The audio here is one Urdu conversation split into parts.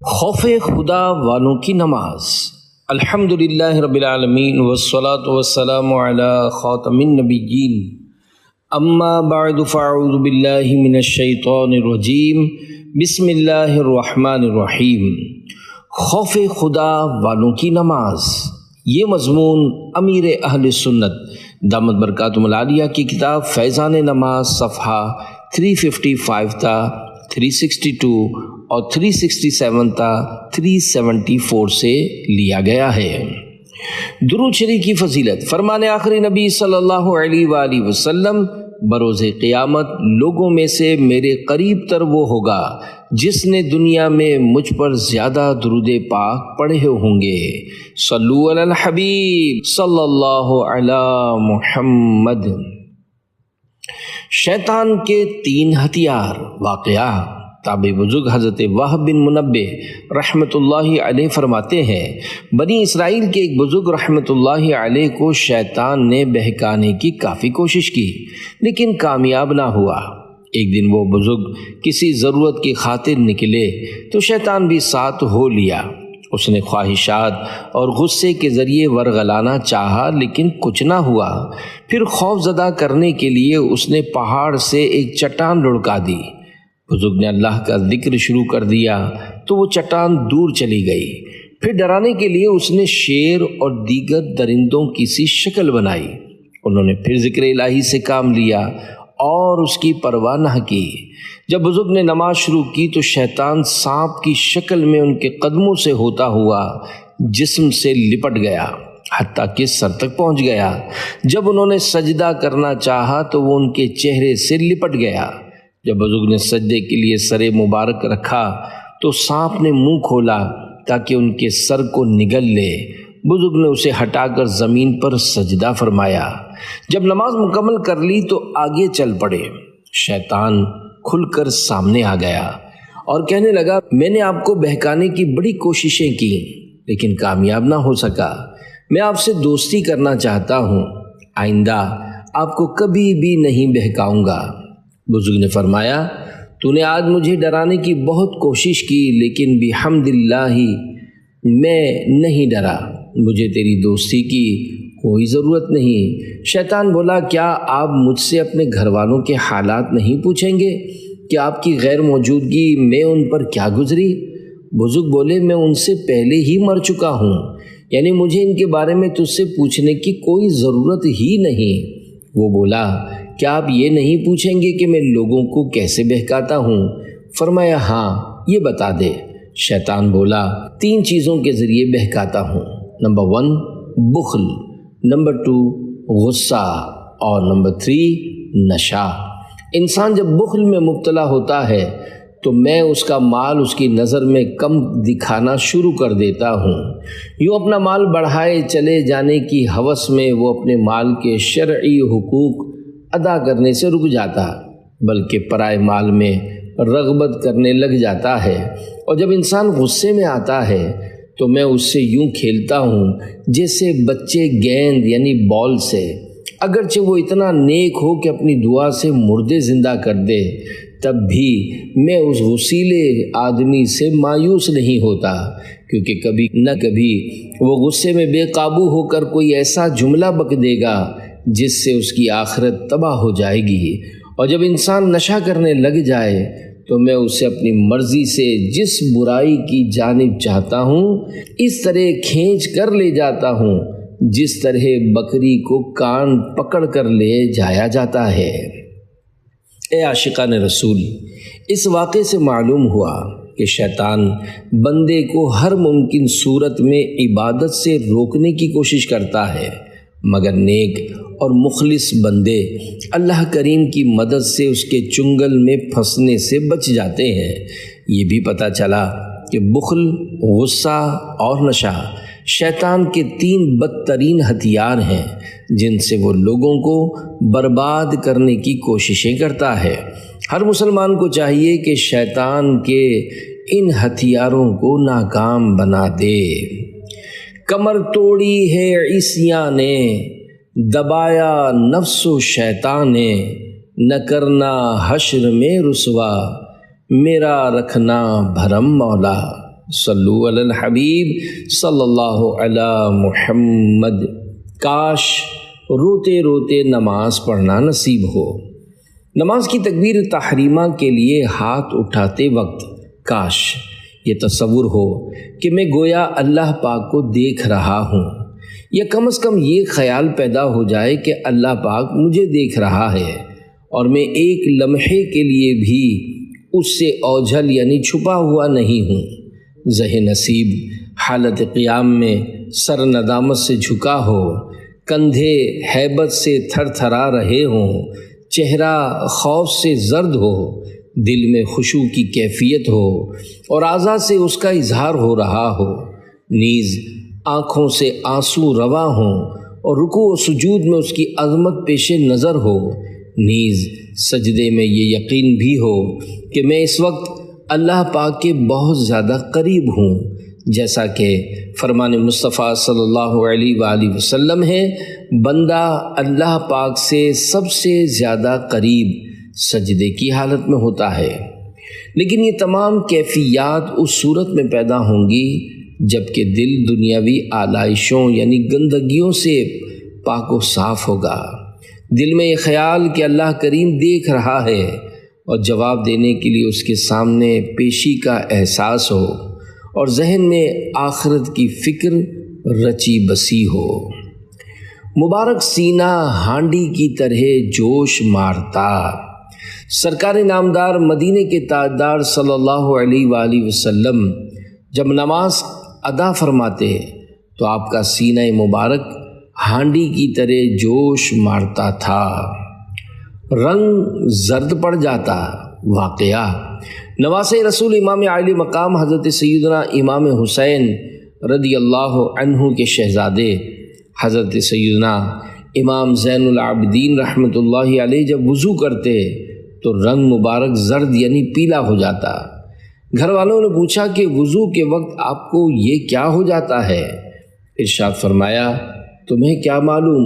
خوف خدا والوں کی نماز۔ الحمدللہ رب العالمین والصلاة والسلام علی خاتم النبیین، اما بعد فاعوذ باللہ من الشیطان الرجیم، بسم اللہ الرحمن الرحیم۔ خوف خدا والوں کی نماز، یہ مضمون امیر اہل سنت دامت برکاتہم العالیہ کی کتاب فیضان نماز صفحہ 355 تا 362 اور 367 تا 374 سے لیا گیا ہے۔ درود شریف کی فضیلت۔ فرمان آخری نبی صلی اللہ علیہ وآلہ وسلم، بروز قیامت لوگوں میں سے میرے قریب تر وہ ہوگا جس نے دنیا میں مجھ پر زیادہ درود پاک پڑھے ہوں گے۔ صلو علی الحبیب صلی اللہ علی محمد۔ شیطان کے 3 ہتھیار۔ واقعہ تابع بزرگ حضرت وہب بن منبہ رحمۃ اللہ علیہ فرماتے ہیں، بنی اسرائیل کے ایک بزرگ رحمۃ اللہ علیہ کو شیطان نے بہکانے کی کافی کوشش کی لیکن کامیاب نہ ہوا۔ ایک دن وہ بزرگ کسی ضرورت کی خاطر نکلے تو شیطان بھی ساتھ ہو لیا۔ اس نے خواہشات اور غصے کے ذریعے ورغلانا چاہا لیکن کچھ نہ ہوا۔ پھر خوف زدہ کرنے کے لیے اس نے پہاڑ سے ایک چٹان لڑکا دی۔ بزرگ نے اللہ کا ذکر شروع کر دیا تو وہ چٹان دور چلی گئی۔ پھر ڈرانے کے لیے اس نے شیر اور دیگر درندوں کی سی شکل بنائی۔ انہوں نے پھر ذکر الہی سے کام لیا اور اس کی پرواہ نہ کی۔ جب بزرگ نے نماز شروع کی تو شیطان سانپ کی شکل میں ان کے قدموں سے ہوتا ہوا جسم سے لپٹ گیا حتیٰ کہ سر تک پہنچ گیا۔ جب انہوں نے سجدہ کرنا چاہا تو وہ ان کے چہرے سے لپٹ گیا۔ جب بزرگ نے سجدے کے لیے سر مبارک رکھا تو سانپ نے منہ کھولا تاکہ ان کے سر کو نگل لے۔ بزرگ نے اسے ہٹا کر زمین پر سجدہ فرمایا۔ جب نماز مکمل کر لی تو آگے چل پڑے۔ شیطان کھل کر سامنے آ گیا اور کہنے لگا، میں نے آپ کو بہکانے کی بڑی کوششیں کی لیکن کامیاب نہ ہو سکا۔ میں آپ سے دوستی کرنا چاہتا ہوں، آئندہ آپ کو کبھی بھی نہیں بہکاؤں گا۔ بزرگ نے فرمایا، تو نے آج مجھے ڈرانے کی بہت کوشش کی لیکن بحمد اللہ میں نہیں ڈرا۔ مجھے تیری دوستی کی کوئی ضرورت نہیں۔ شیطان بولا، کیا آپ مجھ سے اپنے گھر والوں کے حالات نہیں پوچھیں گے کہ آپ کی غیر موجودگی میں ان پر کیا گزری؟ بزرگ بولے، میں ان سے پہلے ہی مر چکا ہوں، یعنی مجھے ان کے بارے میں تجھ سے پوچھنے کی کوئی ضرورت ہی نہیں۔ وہ بولا، کیا آپ یہ نہیں پوچھیں گے کہ میں لوگوں کو کیسے بہکاتا ہوں؟ فرمایا، ہاں، یہ بتا دے۔ شیطان بولا، 3 چیزوں کے ذریعے بہکاتا ہوں۔ نمبر 1 بخل، نمبر 2 غصہ اور نمبر 3 نشہ۔ انسان جب بخل میں مبتلا ہوتا ہے تو میں اس کا مال اس کی نظر میں کم دکھانا شروع کر دیتا ہوں۔ یوں اپنا مال بڑھائے چلے جانے کی ہوس میں وہ اپنے مال کے شرعی حقوق ادا کرنے سے رک جاتا بلکہ پرائے مال میں رغبت کرنے لگ جاتا ہے۔ اور جب انسان غصے میں آتا ہے تو میں اس سے یوں کھیلتا ہوں جیسے بچے گیند یعنی بال سے، اگرچہ وہ اتنا نیک ہو کہ اپنی دعا سے مردے زندہ کر دے، تب بھی میں اس غصیلے آدمی سے مایوس نہیں ہوتا، کیونکہ کبھی نہ کبھی وہ غصے میں بے قابو ہو کر کوئی ایسا جملہ بک دے گا جس سے اس کی آخرت تباہ ہو جائے گی۔ اور جب انسان نشہ کرنے لگ جائے تو میں اسے اپنی مرضی سے جس برائی کی جانب چاہتا ہوں اس طرح کھینچ کر لے جاتا ہوں جس طرح بکری کو کان پکڑ کر لے جایا جاتا ہے۔ اے عاشقان رسول، اس واقعے سے معلوم ہوا کہ شیطان بندے کو ہر ممکن صورت میں عبادت سے روکنے کی کوشش کرتا ہے، مگر نیک اور مخلص بندے اللہ کریم کی مدد سے اس کے چنگل میں پھنسنے سے بچ جاتے ہیں۔ یہ بھی پتہ چلا کہ بخل، غصہ اور نشہ شیطان کے 3 بدترین ہتھیار ہیں جن سے وہ لوگوں کو برباد کرنے کی کوششیں کرتا ہے۔ ہر مسلمان کو چاہیے کہ شیطان کے ان ہتھیاروں کو ناکام بنا دے۔ کمر توڑی ہے عیسیاں نے، دبایا نفس و شیطان نے، نہ کرنا حشر میں رسوا، میرا رکھنا بھرم مولا۔ صلو علی الحبیب صلی اللہ علی محمد۔ کاش روتے روتے نماز پڑھنا نصیب ہو۔ نماز کی تکبیر تحریمہ کے لیے ہاتھ اٹھاتے وقت کاش یہ تصور ہو کہ میں گویا اللہ پاک کو دیکھ رہا ہوں، یا کم از کم یہ خیال پیدا ہو جائے کہ اللہ پاک مجھے دیکھ رہا ہے اور میں ایک لمحے کے لیے بھی اس سے اوجھل یعنی چھپا ہوا نہیں ہوں۔ ذہن نصیب حالت قیام میں سر ندامت سے جھکا ہو، کندھے ہیبت سے تھر تھرا رہے ہوں، چہرہ خوف سے زرد ہو، دل میں خشوع کی کیفیت ہو اور اعضاء سے اس کا اظہار ہو رہا ہو، نیز آنکھوں سے آنسو رواں ہوں اور رکوع و سجود میں اس کی عظمت پیش نظر ہو، نیز سجدے میں یہ یقین بھی ہو کہ میں اس وقت اللہ پاک کے بہت زیادہ قریب ہوں، جیسا کہ فرمان مصطفیٰ صلی اللہ علیہ وآلہ وسلم ہے، بندہ اللہ پاک سے سب سے زیادہ قریب سجدے کی حالت میں ہوتا ہے۔ لیکن یہ تمام کیفیات اس صورت میں پیدا ہوں گی جب کہ دل دنیاوی آلائشوں یعنی گندگیوں سے پاک و صاف ہوگا، دل میں یہ خیال کہ اللہ کریم دیکھ رہا ہے اور جواب دینے کے لیے اس کے سامنے پیشی کا احساس ہو، اور ذہن میں آخرت کی فکر رچی بسی ہو۔ مبارک سینہ ہانڈی کی طرح جوش مارتا۔ سرکار نامدار مدینے کے تاجدار صلی اللہ علیہ وآلہ وسلم جب نماز ادا فرماتے تو آپ کا سینہ مبارک ہانڈی کی طرح جوش مارتا تھا، رنگ زرد پڑ جاتا۔ واقعہ نواسۂ رسول امام عالی مقام حضرت سیدنا امام حسین رضی اللہ عنہ کے شہزادے حضرت سیدنا امام زین العابدین رحمۃ اللہ علیہ جب وضو کرتے تو رنگ مبارک زرد یعنی پیلا ہو جاتا۔ گھر والوں نے پوچھا کہ وضو کے وقت آپ کو یہ کیا ہو جاتا ہے؟ ارشاد فرمایا، تمہیں کیا معلوم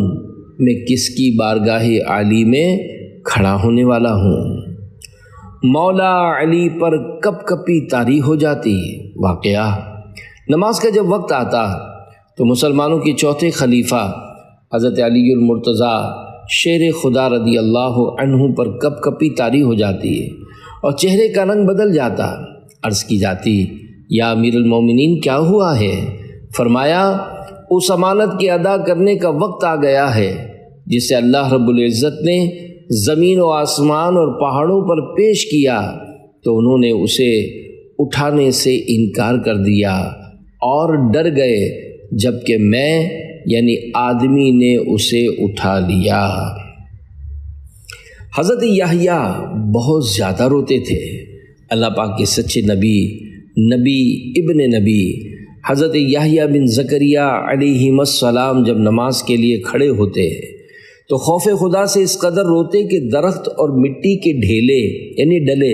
میں کس کی بارگاہ عالی میں کھڑا ہونے والا ہوں۔ مولا علی پر کپ کپی طاری ہو جاتی۔ واقعہ نماز کا جب وقت آتا تو مسلمانوں کے چوتھے خلیفہ حضرت علی المرتضیٰ شیر خدا رضی اللہ عنہ پر کپ کپی طاری ہو جاتی اور چہرے کا رنگ بدل جاتا۔ عرض کی جاتی، یا امیر المومنین کیا ہوا ہے؟ فرمایا، اس امانت کے ادا کرنے کا وقت آ گیا ہے جسے اللہ رب العزت نے زمین و آسمان اور پہاڑوں پر پیش کیا تو انہوں نے اسے اٹھانے سے انکار کر دیا اور ڈر گئے، جبکہ میں یعنی آدمی نے اسے اٹھا لیا۔ حضرت یحییٰ بہت زیادہ روتے تھے۔ اللہ پاک کے سچے نبی ابن نبی حضرت یحییٰ بن زکریا علیہ السلام جب نماز کے لیے کھڑے ہوتے تو خوف خدا سے اس قدر روتے کہ درخت اور مٹی کے ڈھیلے یعنی ڈلے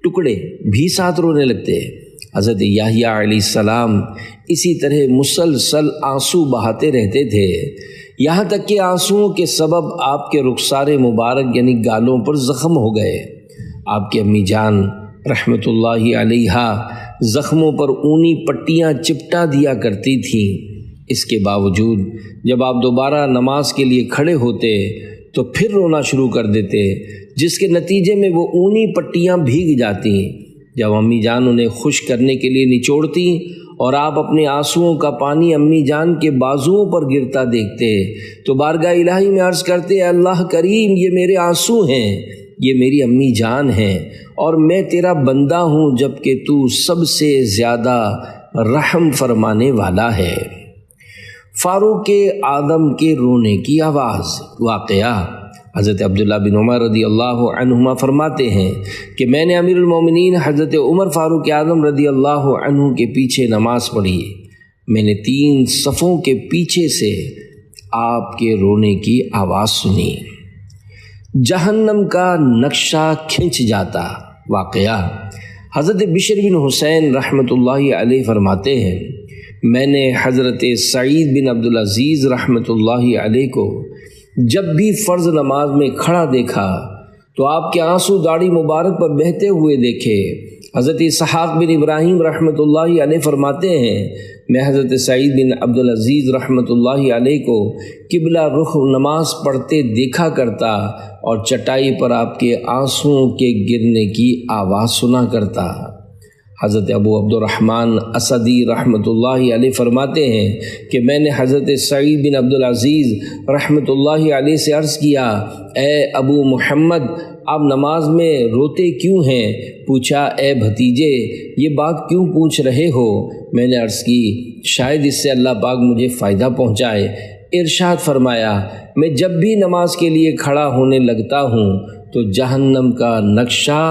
ٹکڑے بھی ساتھ رونے لگتے۔ حضرت یحییٰ علیہ السلام اسی طرح مسلسل آنسو بہاتے رہتے تھے، یہاں تک کہ آنسوؤں کے سبب آپ کے رخسار مبارک یعنی گالوں پر زخم ہو گئے۔ آپ کی امی جان رحمۃ اللہ علیہا زخموں پر اونی پٹیاں چپٹا دیا کرتی تھیں۔ اس کے باوجود جب آپ دوبارہ نماز کے لیے کھڑے ہوتے تو پھر رونا شروع کر دیتے، جس کے نتیجے میں وہ اونی پٹیاں بھیگ جاتی۔ جب امی جان انہیں خوش کرنے کے لیے نچوڑتی اور آپ اپنے آنسوؤں کا پانی امی جان کے بازوؤں پر گرتا دیکھتے تو بارگاہ الہی میں عرض کرتے، اے اللہ کریم، یہ میرے آنسو ہیں، یہ میری امی جان ہیں اور میں تیرا بندہ ہوں، جبکہ تو سب سے زیادہ رحم فرمانے والا ہے۔ فاروق اعظم کے رونے کی آواز۔ واقعہ حضرت عبداللہ بن عمر رضی اللہ عنہما فرماتے ہیں کہ میں نے امیر المومنین حضرت عمر فاروق اعظم رضی اللہ عنہ کے پیچھے نماز پڑھی۔ میں نے 3 صفوں کے پیچھے سے آپ کے رونے کی آواز سنی۔ جہنم کا نقشہ کھنچ جاتا۔ واقعہ حضرت بشر بن حسین رحمۃ اللہ علیہ فرماتے ہیں، میں نے حضرت سعید بن عبدالعزیز رحمۃ اللہ علیہ کو جب بھی فرض نماز میں کھڑا دیکھا تو آپ کے آنسو داڑھی مبارک پر بہتے ہوئے دیکھے۔ حضرت اسحاق بن ابراہیم رحمۃ اللہ علیہ فرماتے ہیں میں حضرت سعید بن عبدالعزیز رحمۃ اللہ علیہ کو قبلہ رخ نماز پڑھتے دیکھا کرتا اور چٹائی پر آپ کے آنسوؤں کے گرنے کی آواز سنا کرتا۔ حضرت ابو عبد الرحمن اسدی رحمۃ اللہ علیہ فرماتے ہیں کہ میں نے حضرت سعید بن عبدالعزیز رحمۃ اللہ علیہ سے عرض کیا، اے ابو محمد آپ نماز میں روتے کیوں ہیں؟ پوچھا، اے بھتیجے یہ بات کیوں پوچھ رہے ہو؟ میں نے عرض کی شاید اس سے اللہ پاک مجھے فائدہ پہنچائے۔ ارشاد فرمایا، میں جب بھی نماز کے لیے کھڑا ہونے لگتا ہوں تو جہنم کا نقشہ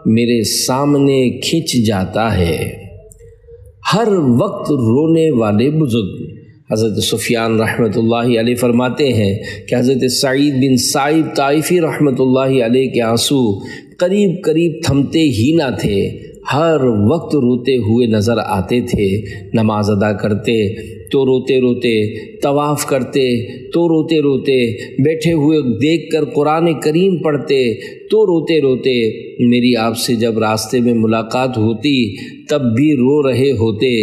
میرے سامنے کھنچ جاتا ہے۔ ہر وقت رونے والے بزرگ حضرت سفیان رحمۃ اللہ علیہ فرماتے ہیں کہ حضرت سعید بن سائب طائفی رحمۃ اللہ علیہ کے آنسو قریب قریب تھمتے ہی نہ تھے، ہر وقت روتے ہوئے نظر آتے تھے۔ نماز ادا کرتے تو روتے روتے، طواف کرتے تو روتے روتے، بیٹھے ہوئے دیکھ کر قرآن کریم پڑھتے تو روتے روتے، میری آپ سے جب راستے میں ملاقات ہوتی تب بھی رو رہے ہوتے۔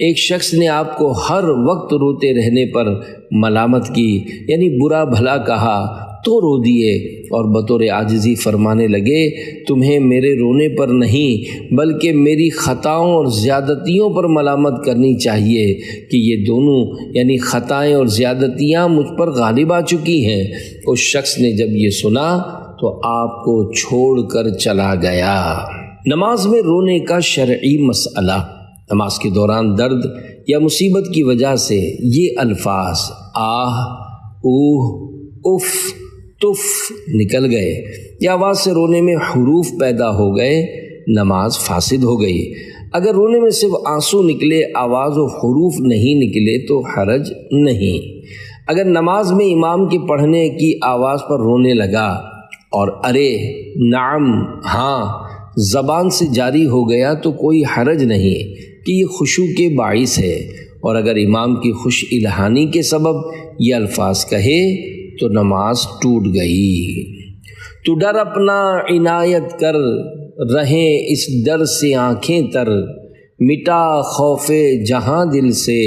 ایک شخص نے آپ کو ہر وقت روتے رہنے پر ملامت کی، یعنی برا بھلا کہا تو رو دیے اور بطور عاجزی فرمانے لگے، تمہیں میرے رونے پر نہیں بلکہ میری خطاؤں اور زیادتیوں پر ملامت کرنی چاہیے کہ یہ دونوں یعنی خطائیں اور زیادتیاں مجھ پر غالب آ چکی ہیں۔ اس شخص نے جب یہ سنا تو آپ کو چھوڑ کر چلا گیا۔ نماز میں رونے کا شرعی مسئلہ۔ نماز کے دوران درد یا مصیبت کی وجہ سے یہ الفاظ آہ، اوہ، اف، تف نکل گئے یا آواز سے رونے میں حروف پیدا ہو گئے، نماز فاسد ہو گئی۔ اگر رونے میں صرف آنسو نکلے، آواز و حروف نہیں نکلے تو حرج نہیں۔ اگر نماز میں امام کے پڑھنے کی آواز پر رونے لگا اور ارے، نعم، ہاں زبان سے جاری ہو گیا تو کوئی حرج نہیں کہ یہ خشوع کے باعث ہے، اور اگر امام کی خوش الہانی کے سبب یہ الفاظ کہے تو نماز ٹوٹ گئی۔ تو ڈر اپنا عنایت کر، رہیں اس ڈر سے آنکھیں تر، مٹا خوف جہاں دل سے،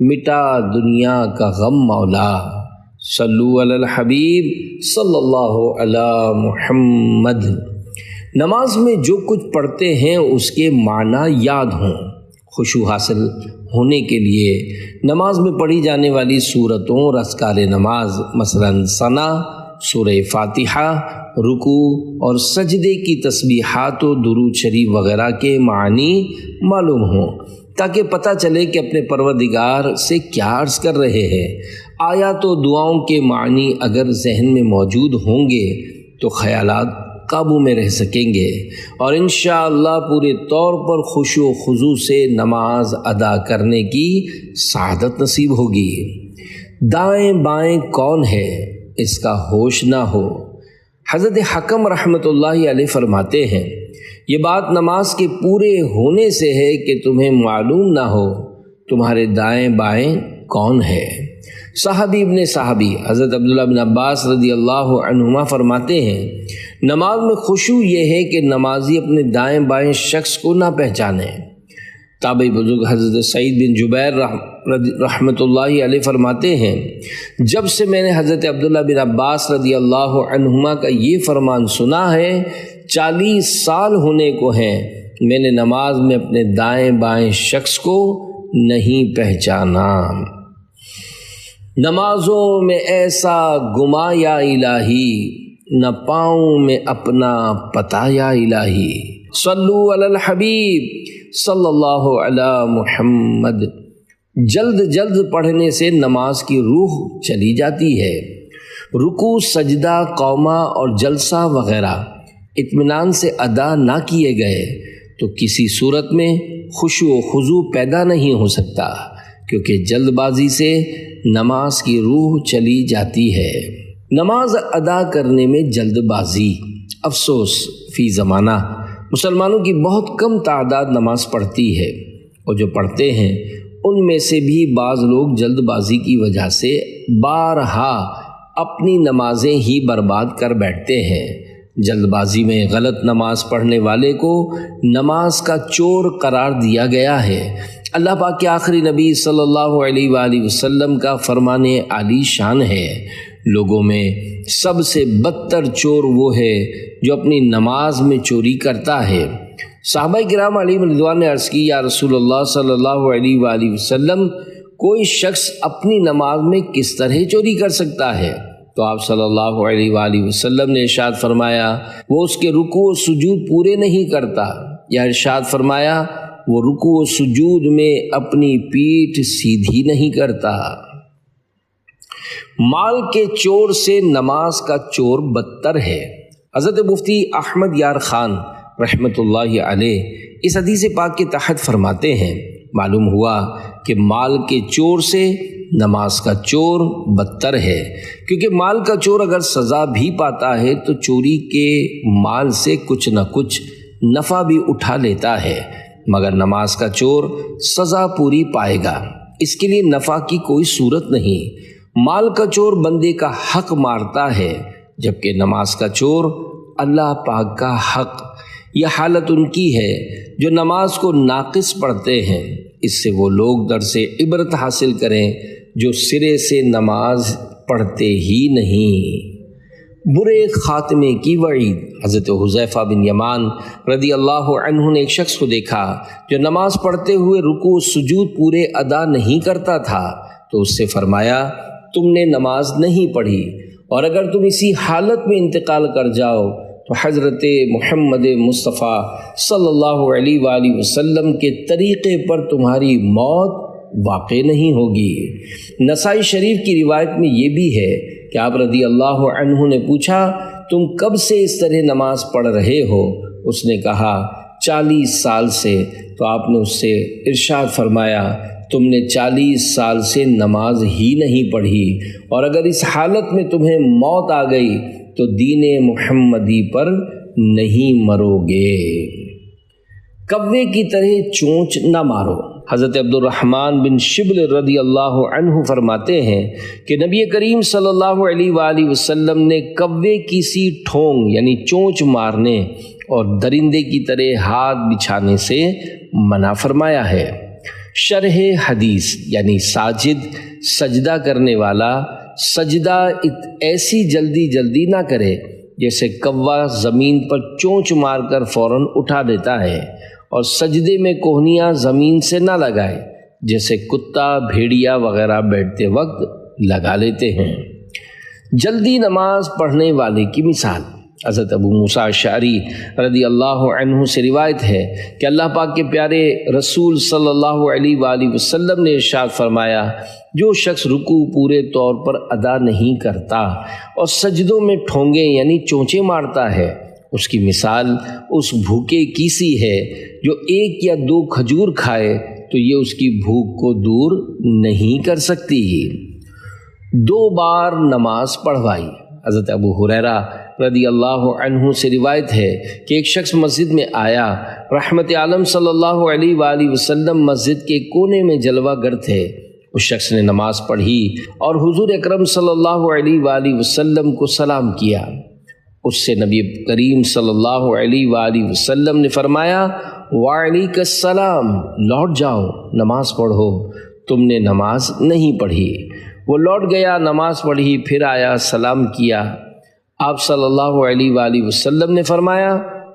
مٹا دنیا کا غم مولا۔ صلو علی الحبیب صلی اللہ علی محمد۔ نماز میں جو کچھ پڑھتے ہیں اس کے معنی یاد ہوں۔ خشوع حاصل ہونے کے لیے نماز میں پڑھی جانے والی سورتوں اور اذکار نماز مثلاً ثنا، سورہ فاتحہ، رکوع اور سجدے کی تسبیحات و درود شریف وغیرہ کے معنی معلوم ہوں، تاکہ پتہ چلے کہ اپنے پروردگار سے کیا عرض کر رہے ہیں۔ آیات و دعاؤں کے معنی اگر ذہن میں موجود ہوں گے تو خیالات قابو میں رہ سکیں گے اور انشاءاللہ پورے طور پر خشوع و خضوع سے نماز ادا کرنے کی سعادت نصیب ہوگی۔ دائیں بائیں کون ہے اس کا ہوش نہ ہو۔ حضرت حکم رحمۃ اللہ علیہ فرماتے ہیں یہ بات نماز کے پورے ہونے سے ہے کہ تمہیں معلوم نہ ہو تمہارے دائیں بائیں کون ہے۔ صحابی ابن صحابی حضرت عبداللہ بن عباس رضی اللہ عنہما فرماتے ہیں نماز میں خشوع یہ ہے کہ نمازی اپنے دائیں بائیں شخص کو نہ پہچانے۔ تابعی بزرگ حضرت سعید بن جبیر رحمۃ اللہ علیہ فرماتے ہیں جب سے میں نے حضرت عبداللہ بن عباس رضی اللہ عنہما کا یہ فرمان سنا ہے 40 سال ہونے کو ہیں، میں نے نماز میں اپنے دائیں بائیں شخص کو نہیں پہچانا۔ نمازوں میں ایسا گما یا الہی، نہ پاؤں میں اپنا پتہ یا الہی۔ صلو علی الحبیب صلی اللہ علی محمد۔ جلد جلد پڑھنے سے نماز کی روح چلی جاتی ہے۔ رکوع، سجدہ، قومہ اور جلسہ وغیرہ اطمینان سے ادا نہ کیے گئے تو کسی صورت میں خشوع و خضوع پیدا نہیں ہو سکتا، کیونکہ جلد بازی سے نماز کی روح چلی جاتی ہے۔ نماز ادا کرنے میں جلد بازی۔ افسوس فی زمانہ مسلمانوں کی بہت کم تعداد نماز پڑھتی ہے، اور جو پڑھتے ہیں ان میں سے بھی بعض لوگ جلد بازی کی وجہ سے بارہا اپنی نمازیں ہی برباد کر بیٹھتے ہیں۔ جلد بازی میں غلط نماز پڑھنے والے کو نماز کا چور قرار دیا گیا ہے۔ اللہ پاک کے آخری نبی صلی اللہ علیہ وآلہ وسلم کا فرمان عالی شان ہے، لوگوں میں سب سے بدتر چور وہ ہے جو اپنی نماز میں چوری کرتا ہے۔ صحابہ کرام علیہم رضوان نے عرض کی، یا رسول اللہ صلی اللہ علیہ وآلہ وسلم، کوئی شخص اپنی نماز میں کس طرح چوری کر سکتا ہے؟ تو آپ صلی اللہ علیہ وآلہ وسلم نے ارشاد فرمایا، وہ اس کے رکوع و سجود پورے نہیں کرتا، یا ارشاد فرمایا وہ رکوع و سجود میں اپنی پیٹھ سیدھی نہیں کرتا۔ مال کے چور سے نماز کا چور بدتر ہے۔ حضرت مفتی احمد یار خان رحمۃ اللہ علیہ اس حدیث پاک کے تحت فرماتے ہیں، معلوم ہوا کہ مال کے چور سے نماز کا چور بدتر ہے، کیونکہ مال کا چور اگر سزا بھی پاتا ہے تو چوری کے مال سے کچھ نہ کچھ نفع بھی اٹھا لیتا ہے، مگر نماز کا چور سزا پوری پائے گا، اس کے لیے نفع کی کوئی صورت نہیں۔ مال کا چور بندے کا حق مارتا ہے، جبکہ نماز کا چور اللہ پاک کا حق۔ یہ حالت ان کی ہے جو نماز کو ناقص پڑھتے ہیں، اس سے وہ لوگ درس عبرت حاصل کریں جو سرے سے نماز پڑھتے ہی نہیں۔ برے خاتمے کی وعید۔ حضرت حذیفہ بن یمان رضی اللہ عنہ نے ایک شخص کو دیکھا جو نماز پڑھتے ہوئے رکوع سجود پورے ادا نہیں کرتا تھا، تو اس سے فرمایا، تم نے نماز نہیں پڑھی، اور اگر تم اسی حالت میں انتقال کر جاؤ تو حضرت محمد مصطفیٰ صلی اللہ علیہ وآلہ وسلم کے طریقے پر تمہاری موت واقع نہیں ہوگی۔ نسائی شریف کی روایت میں یہ بھی ہے کہ آپ رضی اللہ عنہ نے پوچھا، تم کب سے اس طرح نماز پڑھ رہے ہو؟ اس نے کہا 40 سال سے۔ تو آپ نے اس سے ارشاد فرمایا، تم نے 40 سال سے نماز ہی نہیں پڑھی، اور اگر اس حالت میں تمہیں موت آ گئی تو دین محمدی پر نہیں مرو گے۔ کوے کی طرح چونچ نہ مارو۔ حضرت عبد الرحمن بن شبل رضی اللہ عنہ فرماتے ہیں کہ نبی کریم صلی اللہ علیہ وآلہ وسلم نے کوے کی سی ٹھونگ یعنی چونچ مارنے اور درندے کی طرح ہاتھ بچھانے سے منع فرمایا ہے۔ شرح حدیث یعنی ساجد سجدہ کرنے والا سجدہ ایسی جلدی نہ کرے جیسے کوا زمین پر چونچ مار کر فوراً اٹھا دیتا ہے، اور سجدے میں کوہنیاں زمین سے نہ لگائے جیسے کتا بھیڑیا وغیرہ بیٹھتے وقت لگا لیتے ہیں۔ جلدی نماز پڑھنے والے کی مثال۔ حضرت ابو موسیٰ اشعری رضی اللہ عنہ سے روایت ہے کہ اللہ پاک کے پیارے رسول صلی اللہ علیہ وآلہ وسلم نے ارشاد فرمایا، جو شخص رکوع پورے طور پر ادا نہیں کرتا اور سجدوں میں ٹھونگے یعنی چونچے مارتا ہے، اس کی مثال اس بھوکے کی سی ہے جو 1 یا 2 کھجور کھائے تو یہ اس کی بھوک کو دور نہیں کر سکتی۔ 2 بار نماز پڑھوائی۔ حضرت ابو ہریرہ رضی اللہ عنہ سے روایت ہے کہ ایک شخص مسجد میں آیا، رحمت عالم صلی اللہ علیہ وآلہ وسلم مسجد کے کونے میں جلوہ گر تھے۔ اس شخص نے نماز پڑھی اور حضور اکرم صلی اللہ علیہ وآلہ وسلم کو سلام کیا۔ اس سے نبی کریم صلی اللہ علیہ وآلہ وسلم نے فرمایا، وعلیک السلام، لوٹ جاؤ، نماز پڑھو، تم نے نماز نہیں پڑھی۔ وہ لوٹ گیا، نماز پڑھی، پھر آیا، سلام کیا۔ آپ صلی اللہ علیہ وآلہ وسلم نے فرمایا،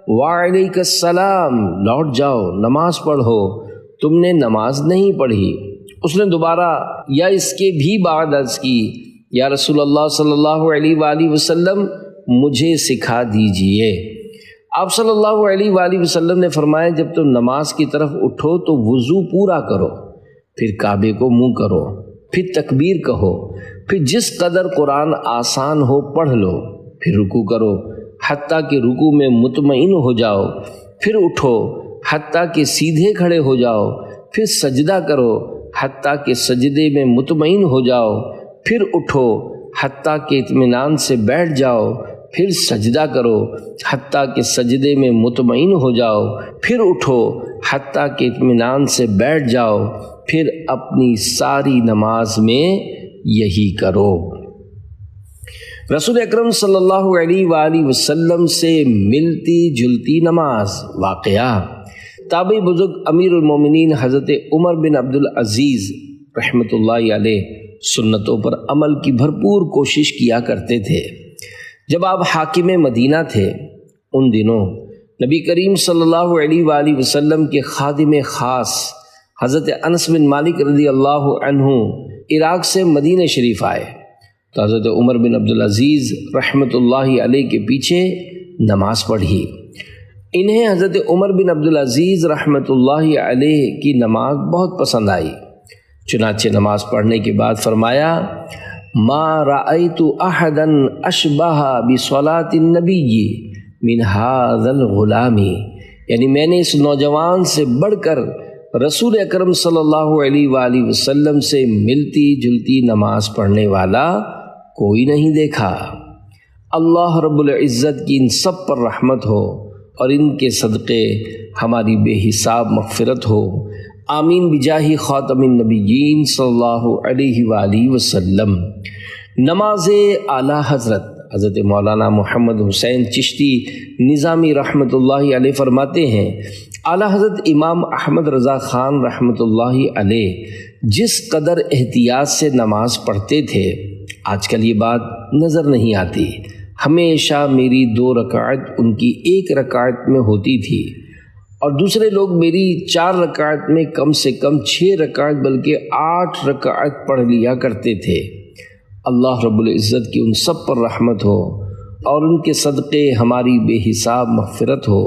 وعلیک السلام، لوٹ جاؤ، نماز پڑھو، تم نے نماز نہیں پڑھی۔ اس نے دوبارہ یا اس کے بھی بعد عرض کی، یا رسول اللہ صلی اللہ علیہ وآلہ وسلم، مجھے سکھا دیجئے۔ آپ صلی اللہ علیہ وآلہ وسلم نے فرمایا، جب تم نماز کی طرف اٹھو تو وضو پورا کرو، پھر کعبے کو منہ کرو، پھر تکبیر کہو، پھر جس قدر قرآن آسان ہو پڑھ لو، پھر رکوع کرو حتیٰ کہ رکوع میں مطمئن ہو جاؤ، پھر اٹھو حتیٰ کہ سیدھے کھڑے ہو جاؤ، پھر سجدہ کرو حتیٰ کہ سجدے میں مطمئن ہو جاؤ، پھر اٹھو حتیٰ کہ اطمینان سے بیٹھ جاؤ، پھر سجدہ کرو حتیٰ کہ سجدے میں مطمئن ہو جاؤ، پھر اٹھو حتیٰ کہ اطمینان سے بیٹھ جاؤ، پھر اپنی ساری نماز میں یہی کرو۔ رسول اکرم صلی اللہ علیہ وآلہ وسلم سے ملتی جلتی نماز واقعہ۔ تابعی بزرگ امیر المومنین حضرت عمر بن عبدالعزیز رحمۃ اللہ علیہ سنتوں پر عمل کی بھرپور کوشش کیا کرتے تھے۔ جب آپ حاکم مدینہ تھے ان دنوں نبی کریم صلی اللہ علیہ وآلہ وسلم کے خادم خاص حضرت انس بن مالک رضی اللہ عنہ عراق سے مدینہ شریف آئے تو حضرت عمر بن عبدالعزیز رحمۃ اللہ علیہ کے پیچھے نماز پڑھی۔ انہیں حضرت عمر بن عبدالعزیز رحمۃ اللہ علیہ کی نماز بہت پسند آئی، چنانچہ نماز پڑھنے کے بعد فرمایا ما رأیت احدا اشبہ بصلاۃ النبی من هذا الغلام، یعنی میں نے اس نوجوان سے بڑھ کر رسول اکرم صلی اللہ علیہ وآلہ وسلم سے ملتی جلتی نماز پڑھنے والا کوئی نہیں دیکھا۔ اللہ رب العزت کی ان سب پر رحمت ہو اور ان کے صدقے ہماری بے حساب مغفرت ہو، آمین بجاہ خاتم النبیین صلی اللہ علیہ وآلہ وسلم۔ نماز اعلیٰ حضرت مولانا محمد حسین چشتی نظامی رحمۃ اللہ علیہ فرماتے ہیں اعلیٰ حضرت امام احمد رضا خان رحمۃ اللہ علیہ جس قدر احتیاط سے نماز پڑھتے تھے آج کل یہ بات نظر نہیں آتی۔ ہمیشہ میری 2 رکعت ان کی 1 رکعت میں ہوتی تھی اور دوسرے لوگ میری 4 رکعت میں کم سے کم 6 رکعت بلکہ 8 رکعت پڑھ لیا کرتے تھے۔ اللہ رب العزت کی ان سب پر رحمت ہو اور ان کے صدقے ہماری بے حساب مغفرت ہو،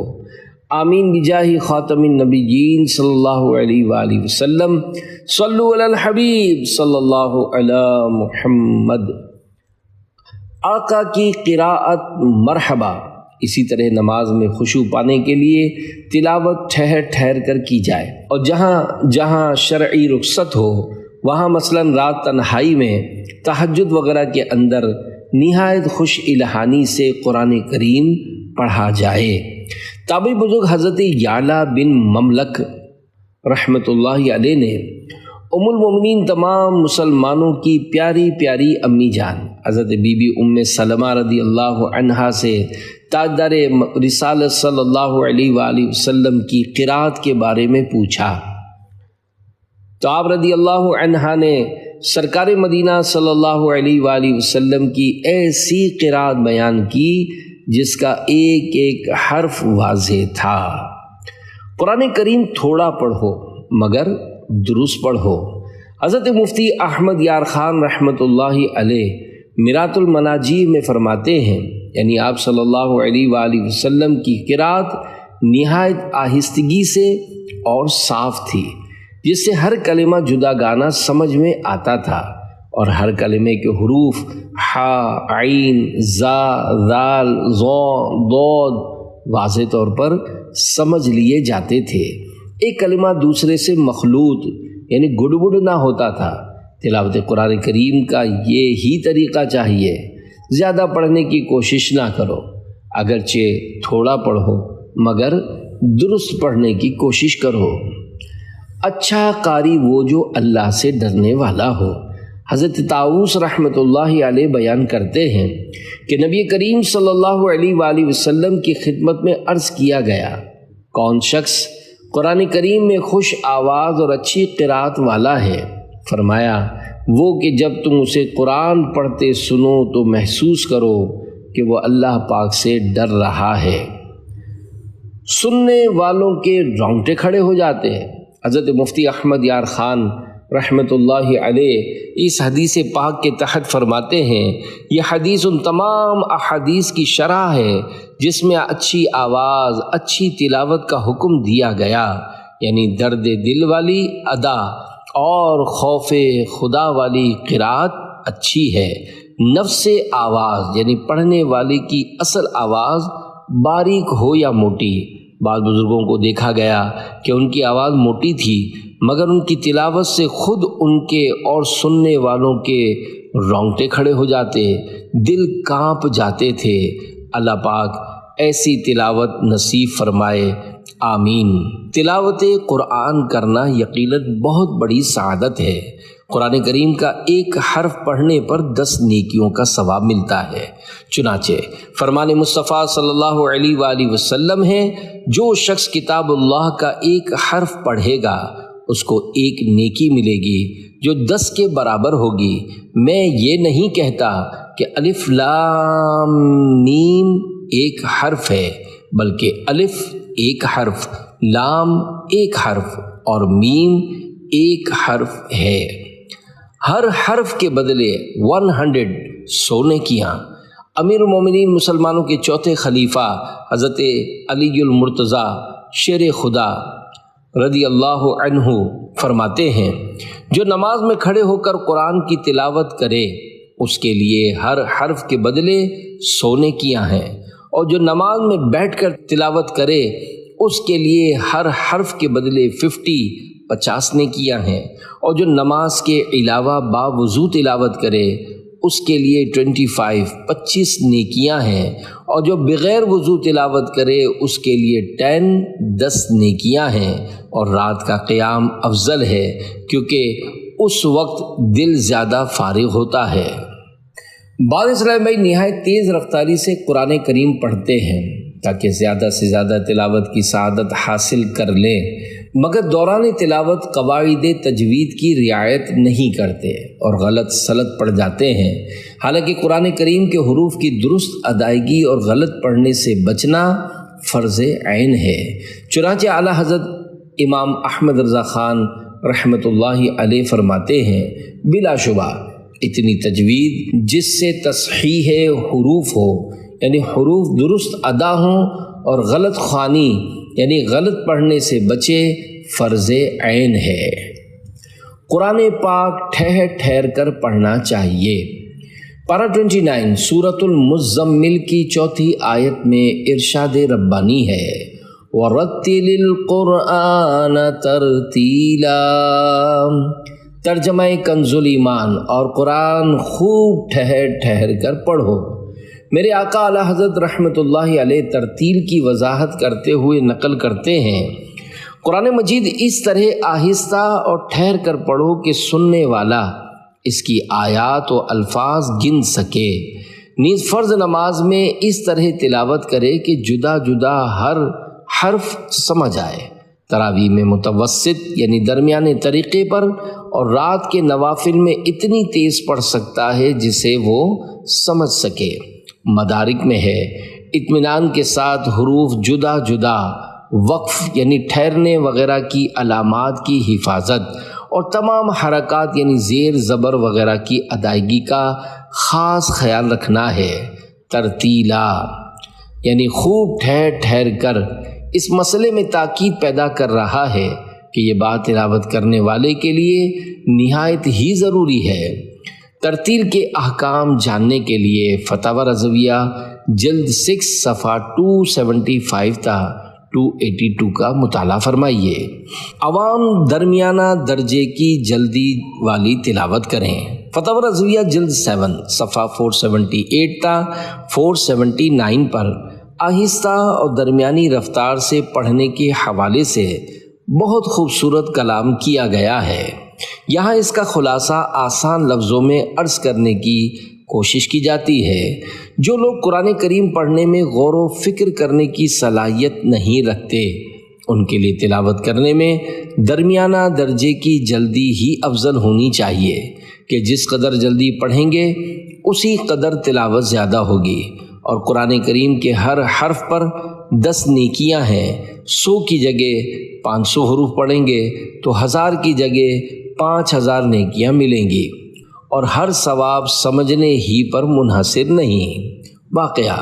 آمین بجاہ خاتم النبیین صلی اللہ علیہ وآلہ وسلم۔ صلو علی الحبیب صلی اللہ علی محمد۔ آقا کی قراءت مرحبا۔ اسی طرح نماز میں خشوع پانے کے لیے تلاوت ٹھہر ٹھہر کر کی جائے، اور جہاں جہاں شرعی رخصت ہو وہاں مثلا رات تنہائی میں تہجد وغیرہ کے اندر نہایت خوش الہانی سے قرآن کریم پڑھا جائے۔ تابعی بزرگ حضرت یعلا بن مملک رحمۃ اللہ علیہ نے ام المومنین تمام مسلمانوں کی پیاری پیاری امی جان حضرت بی بی ام سلمہ رضی اللہ عنہا سے تاجدار رسالت صلی اللہ علیہ وآلہ وسلم کی قرات کے بارے میں پوچھا تو آپ رضی اللہ عنہا نے سرکار مدینہ صلی اللہ علیہ وآلہ وسلم کی ایسی قرات بیان کی جس کا ایک ایک حرف واضح تھا۔ قرآن کریم تھوڑا پڑھو مگر درست پڑھو۔ حضرت مفتی احمد یار خان رحمۃ اللہ علیہ میرات المناجی میں فرماتے ہیں، یعنی آپ صلی اللہ علیہ وآلہ وسلم کی قرات نہایت آہستگی سے اور صاف تھی، جس سے ہر کلمہ جدا گانا سمجھ میں آتا تھا اور ہر کلمے کے حروف حا، عین، زا، ذال، ظا، ضاد واضح طور پر سمجھ لیے جاتے تھے۔ ایک کلمہ دوسرے سے مخلوط یعنی گڑبڑ نہ ہوتا تھا۔ تلاوت قرآن کریم کا یہ ہی طریقہ چاہیے، زیادہ پڑھنے کی کوشش نہ کرو، اگرچہ تھوڑا پڑھو مگر درست پڑھنے کی کوشش کرو۔ اچھا قاری وہ جو اللہ سے ڈرنے والا ہو۔ حضرت طاؤس رحمۃ اللہ علیہ بیان کرتے ہیں کہ نبی کریم صلی اللہ علیہ وآلہ وسلم کی خدمت میں عرض کیا گیا، کون شخص قرآن کریم میں خوش آواز اور اچھی قرات والا ہے؟ فرمایا وہ کہ جب تم اسے قرآن پڑھتے سنو تو محسوس کرو کہ وہ اللہ پاک سے ڈر رہا ہے۔ سننے والوں کے رونگٹے کھڑے ہو جاتے ہیں۔ حضرت مفتی احمد یار خان رحمۃ اللہ علیہ اس حدیث پاک کے تحت فرماتے ہیں، یہ حدیث ان تمام احادیث کی شرح ہے جس میں اچھی آواز، اچھی تلاوت کا حکم دیا گیا، یعنی درد دل والی ادا اور خوف خدا والی قرات اچھی ہے۔ نفس آواز یعنی پڑھنے والے کی اصل آواز باریک ہو یا موٹی، بعض بزرگوں کو دیکھا گیا کہ ان کی آواز موٹی تھی مگر ان کی تلاوت سے خود ان کے اور سننے والوں کے رونگٹے کھڑے ہو جاتے، دل کانپ جاتے تھے۔ اللہ پاک ایسی تلاوت نصیب فرمائے، آمین۔ تلاوت قرآن کرنا یقیناً بہت بڑی سعادت ہے۔ قرآن کریم کا ایک حرف پڑھنے پر 10 نیکیوں کا ثواب ملتا ہے۔ چنانچہ فرمان مصطفیٰ صلی اللہ علیہ وآلہ وسلم ہے، جو شخص کتاب اللہ کا ایک حرف پڑھے گا اس کو ایک نیکی ملے گی جو 10 کے برابر ہوگی۔ میں یہ نہیں کہتا کہ الف لام میم ایک حرف ہے، بلکہ الف ایک حرف، لام ایک حرف اور میم ایک حرف ہے۔ ہر حرف کے بدلے 100 نیکیاں۔ امیر المومنین مسلمانوں کے چوتھے خلیفہ حضرت علی المرتضیٰ شیر خدا رضی اللہ عنہ فرماتے ہیں، جو نماز میں کھڑے ہو کر قرآن کی تلاوت کرے اس کے لیے ہر حرف کے بدلے 100 نیکیاں ہیں، اور جو نماز میں بیٹھ کر تلاوت کرے اس کے لیے ہر حرف کے بدلے 50 نیکیاں ہیں، اور جو نماز کے علاوہ باوضو تلاوت کرے اس کے لیے 25 نیکیاں ہیں، اور جو بغیر وضو تلاوت کرے اس کے لیے 10 نیکیاں ہیں۔ اور رات کا قیام افضل ہے کیونکہ اس وقت دل زیادہ فارغ ہوتا ہے۔ بعض اسلام بھائی نہایت تیز رفتاری سے قرآن کریم پڑھتے ہیں تاکہ زیادہ سے زیادہ تلاوت کی سعادت حاصل کر لیں، مگر دوران تلاوت قواعد تجوید کی رعایت نہیں کرتے اور غلط سلط پڑ جاتے ہیں۔ حالانکہ قرآن کریم کے حروف کی درست ادائیگی اور غلط پڑھنے سے بچنا فرض عین ہے۔ چنانچہ اعلیٰ حضرت امام احمد رضا خان رحمۃ اللہ علیہ فرماتے ہیں، بلا شبہ اتنی تجوید جس سے تصحیح حروف ہو، یعنی حروف درست ادا ہوں، اور غلط خوانی یعنی غلط پڑھنے سے بچے، فرض عین ہے۔ قرآن پاک ٹھہر ٹھہر کر پڑھنا چاہیے۔ پارہ 29 سورۃ المزمل کی 4 آیت میں ارشاد ربانی ہے، وَرَتِّلِ الْقُرْآنَ تَرْتِيلًا۔ ترجمہ کنز ایمان، اور قرآن خوب ٹھہر ٹھہر کر پڑھو۔ میرے آقا اعلیٰ حضرت رحمۃ اللہ علیہ ترتیل کی وضاحت کرتے ہوئے نقل کرتے ہیں، قرآن مجید اس طرح آہستہ اور ٹھہر کر پڑھو کہ سننے والا اس کی آیات و الفاظ گن سکے۔ نیز فرض نماز میں اس طرح تلاوت کرے کہ جدا جدا ہر حرف سمجھ آئے۔ تراویح میں متوسط یعنی درمیانے طریقے پر، اور رات کے نوافل میں اتنی تیز پڑھ سکتا ہے جسے وہ سمجھ سکے۔ مدارک میں ہے، اطمینان کے ساتھ حروف جدا جدا، وقف یعنی ٹھہرنے وغیرہ کی علامات کی حفاظت، اور تمام حرکات یعنی زیر زبر وغیرہ کی ادائیگی کا خاص خیال رکھنا ہے۔ ترتیلا یعنی خوب ٹھہر ٹھہر کر۔ اس مسئلے میں تاکید پیدا کر رہا ہے کہ یہ بات تلاوت کرنے والے کے لیے نہایت ہی ضروری ہے۔ ترتیل کے احکام جاننے کے لیے فتاوی رضویہ جلد 6 صفحہ 275 تا 282 کا مطالعہ فرمائیے۔ عوام درمیانہ درجے کی جلدی والی تلاوت کریں۔ فتاوی رضویہ جلد 7 صفحہ 478 تا 479 پر آہستہ اور درمیانی رفتار سے پڑھنے کے حوالے سے بہت خوبصورت کلام کیا گیا ہے۔ یہاں اس کا خلاصہ آسان لفظوں میں عرض کرنے کی کوشش کی جاتی ہے۔ جو لوگ قرآن کریم پڑھنے میں غور و فکر کرنے کی صلاحیت نہیں رکھتے، ان کے لیے تلاوت کرنے میں درمیانہ درجے کی جلدی ہی افضل ہونی چاہیے کہ جس قدر جلدی پڑھیں گے اسی قدر تلاوت زیادہ ہوگی۔ اور قرآن کریم کے ہر حرف پر 10 نیکیاں ہیں۔ 100 کی جگہ 500 حروف پڑھیں گے تو 1000 کی جگہ 5000 نیکیاں ملیں گی، اور ہر ثواب سمجھنے ہی پر منحصر نہیں۔ واقعہ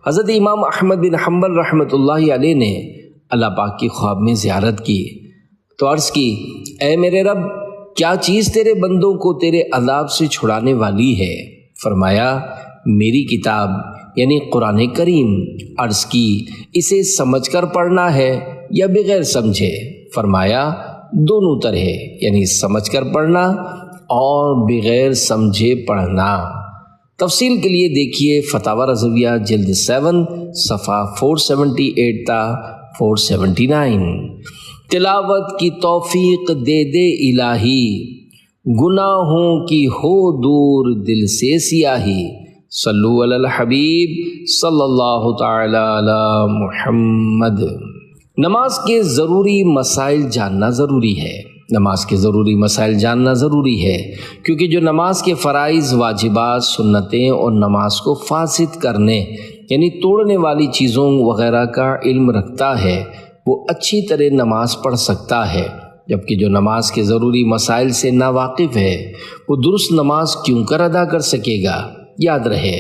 حضرت امام احمد بن حنبل رحمۃ اللہ علیہ نے اللہ پاک کی خواب میں زیارت کی تو عرض کی، اے میرے رب، کیا چیز تیرے بندوں کو تیرے عذاب سے چھڑانے والی ہے؟ فرمایا، میری کتاب یعنی قرآن کریم۔ عرض کی، اسے سمجھ کر پڑھنا ہے یا بغیر سمجھے؟ فرمایا، دونوں طرح، یعنی سمجھ کر پڑھنا اور بغیر سمجھے پڑھنا۔ تفصیل کے لیے دیکھیے فتاوی رضویہ جلد 7 صفحہ 478 تا 479۔ تلاوت کی توفیق دے دے الہی، گناہوں کی ہو دور دل سے سیاہی، صلو علی الحبیب صلی اللہ تعالی علی محمد۔ نماز کے ضروری مسائل جاننا ضروری ہے، نماز کے ضروری مسائل جاننا ضروری ہے، کیونکہ جو نماز کے فرائض، واجبات، سنتیں اور نماز کو فاسد کرنے یعنی توڑنے والی چیزوں وغیرہ کا علم رکھتا ہے وہ اچھی طرح نماز پڑھ سکتا ہے، جبکہ جو نماز کے ضروری مسائل سے ناواقف ہے وہ درست نماز کیوں کر ادا کر سکے گا؟ یاد رہے،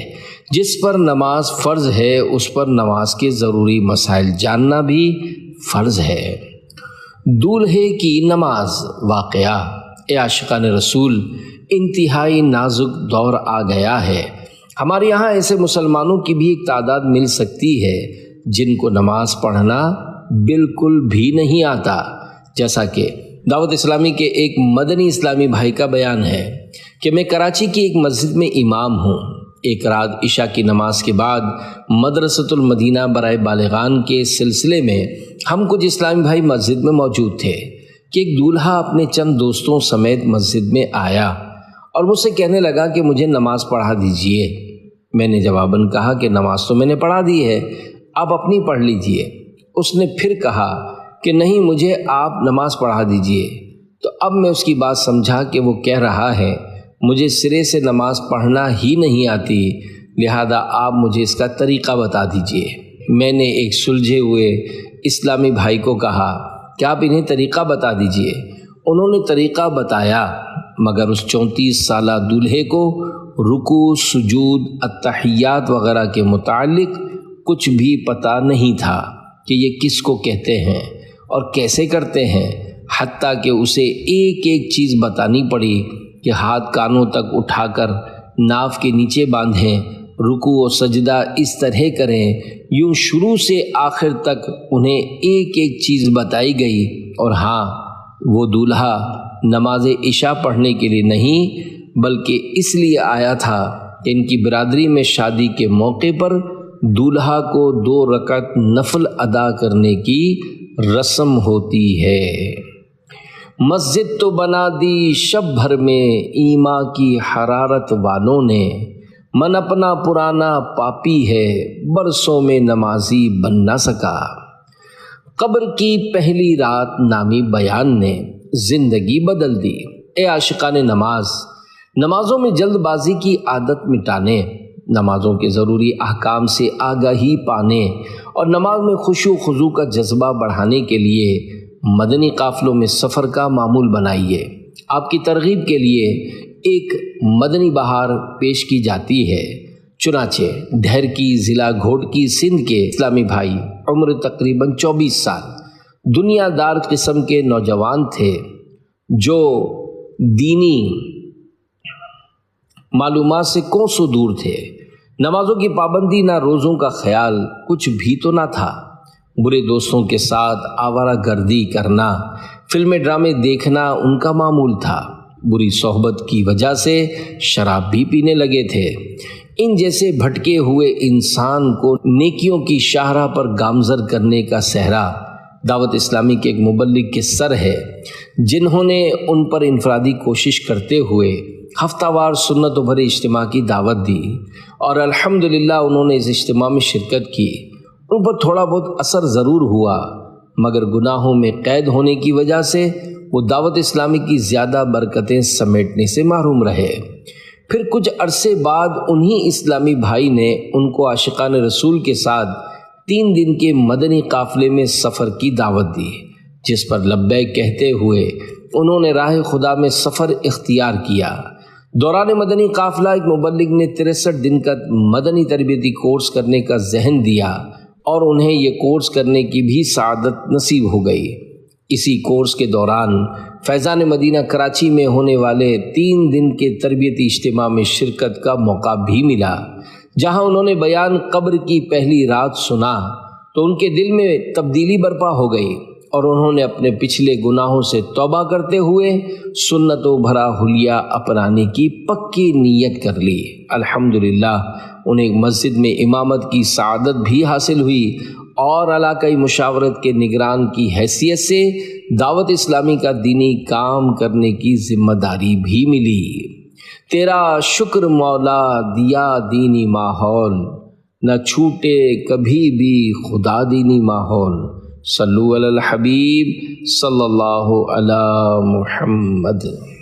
جس پر نماز فرض ہے اس پر نماز کے ضروری مسائل جاننا بھی فرض ہے۔ دولہے کی نماز واقعہ۔ اے عاشقان رسول، انتہائی نازک دور آ گیا ہے۔ ہمارے یہاں ایسے مسلمانوں کی بھی ایک تعداد مل سکتی ہے جن کو نماز پڑھنا بالکل بھی نہیں آتا، جیسا کہ دعوت اسلامی کے ایک مدنی اسلامی بھائی کا بیان ہے کہ میں کراچی کی ایک مسجد میں امام ہوں۔ ایک رات عشاء کی نماز کے بعد مدرسۃ المدینہ برائے بالغان کے سلسلے میں ہم کچھ اسلامی بھائی مسجد میں موجود تھے کہ ایک دولہا اپنے چند دوستوں سمیت مسجد میں آیا اور مجھ سے کہنے لگا کہ مجھے نماز پڑھا دیجئے۔ میں نے جواباً کہا کہ نماز تو میں نے پڑھا دی ہے، آپ اپنی پڑھ لیجئے۔ اس نے پھر کہا کہ نہیں، مجھے آپ نماز پڑھا دیجئے۔ تو اب میں اس کی بات سمجھا کہ وہ کہہ رہا ہے مجھے سرے سے نماز پڑھنا ہی نہیں آتی، لہذا آپ مجھے اس کا طریقہ بتا دیجئے۔ میں نے ایک سلجھے ہوئے اسلامی بھائی کو کہا کہ آپ انہیں طریقہ بتا دیجئے۔ انہوں نے طریقہ بتایا، مگر اس 34 سالہ دولہے کو رکوع، سجود، التحیات وغیرہ کے متعلق کچھ بھی پتہ نہیں تھا کہ یہ کس کو کہتے ہیں اور کیسے کرتے ہیں، حتیٰ کہ اسے ایک ایک چیز بتانی پڑی کہ ہاتھ کانوں تک اٹھا کر ناف کے نیچے باندھیں، رکوع و سجدہ اس طرح کریں۔ یوں شروع سے آخر تک انہیں ایک ایک چیز بتائی گئی۔ اور ہاں، وہ دولہا نماز عشاء پڑھنے کے لیے نہیں بلکہ اس لیے آیا تھا کہ ان کی برادری میں شادی کے موقع پر دولہا کو 2 رکعت نفل ادا کرنے کی رسم ہوتی ہے۔ مسجد تو بنا دی شب بھر میں ایما کی حرارت والوں نے، من اپنا پرانا پاپی ہے برسوں میں نمازی بن نہ سکا۔ قبر کی پہلی رات نامی بیان نے زندگی بدل دی۔ اے عاشقان نماز، نمازوں میں جلد بازی کی عادت مٹانے، نمازوں کے ضروری احکام سے آگاہی پانے اور نماز میں خشوع و خضوع کا جذبہ بڑھانے کے لیے مدنی قافلوں میں سفر کا معمول بنائیے۔ آپ کی ترغیب کے لیے ایک مدنی بہار پیش کی جاتی ہے۔ چنانچہ ڈھیر کی ضلع گھوٹکی سندھ کے اسلامی بھائی، عمر تقریباً 24 سال، دنیا دار قسم کے نوجوان تھے جو دینی معلومات سے کوسوں دور تھے۔ نمازوں کی پابندی، نہ روزوں کا خیال، کچھ بھی تو نہ تھا۔ برے دوستوں کے ساتھ آوارہ گردی کرنا، فلمیں ڈرامے دیکھنا ان کا معمول تھا۔ بری صحبت کی وجہ سے شراب بھی پینے لگے تھے۔ ان جیسے بھٹکے ہوئے انسان کو نیکیوں کی شاہراہ پر گامزن کرنے کا صحرا دعوت اسلامی کے ایک مبلغ کے سر ہے، جنہوں نے ان پر انفرادی کوشش کرتے ہوئے ہفتہ وار سنت و بھرے اجتماع کی دعوت دی، اور الحمدللہ انہوں نے اس اجتماع میں شرکت کی۔ ان پر تھوڑا بہت اثر ضرور ہوا، مگر گناہوں میں قید ہونے کی وجہ سے وہ دعوت اسلامی کی زیادہ برکتیں سمیٹنے سے محروم رہے۔ پھر کچھ عرصے بعد انہی اسلامی بھائی نے ان کو عاشقان رسول کے ساتھ 3 دن کے مدنی قافلے میں سفر کی دعوت دی، جس پر لبیک کہتے ہوئے انہوں نے راہ خدا میں سفر اختیار کیا۔ دوران مدنی قافلہ ایک مبلغ نے 63 دن کا مدنی تربیتی کورس کرنے کا ذہن دیا اور انہیں یہ کورس کرنے کی بھی سعادت نصیب ہو گئی۔ اسی کورس کے دوران فیضان مدینہ کراچی میں ہونے والے 3 دن کے تربیتی اجتماع میں شرکت کا موقع بھی ملا، جہاں انہوں نے بیان قبر کی پہلی رات سنا تو ان کے دل میں تبدیلی برپا ہو گئی اور انہوں نے اپنے پچھلے گناہوں سے توبہ کرتے ہوئے سنت و بھرا حلیہ اپنانے کی پکی نیت کر لی۔ الحمدللہ انہیں ایک مسجد میں امامت کی سعادت بھی حاصل ہوئی اور علاقائی مشاورت کے نگران کی حیثیت سے دعوت اسلامی کا دینی کام کرنے کی ذمہ داری بھی ملی۔ تیرا شکر مولا دیا دینی ماحول، نہ چھوٹے کبھی بھی خدا دینی ماحول۔ صلو علی الحبیب صلی اللہ علی محمد۔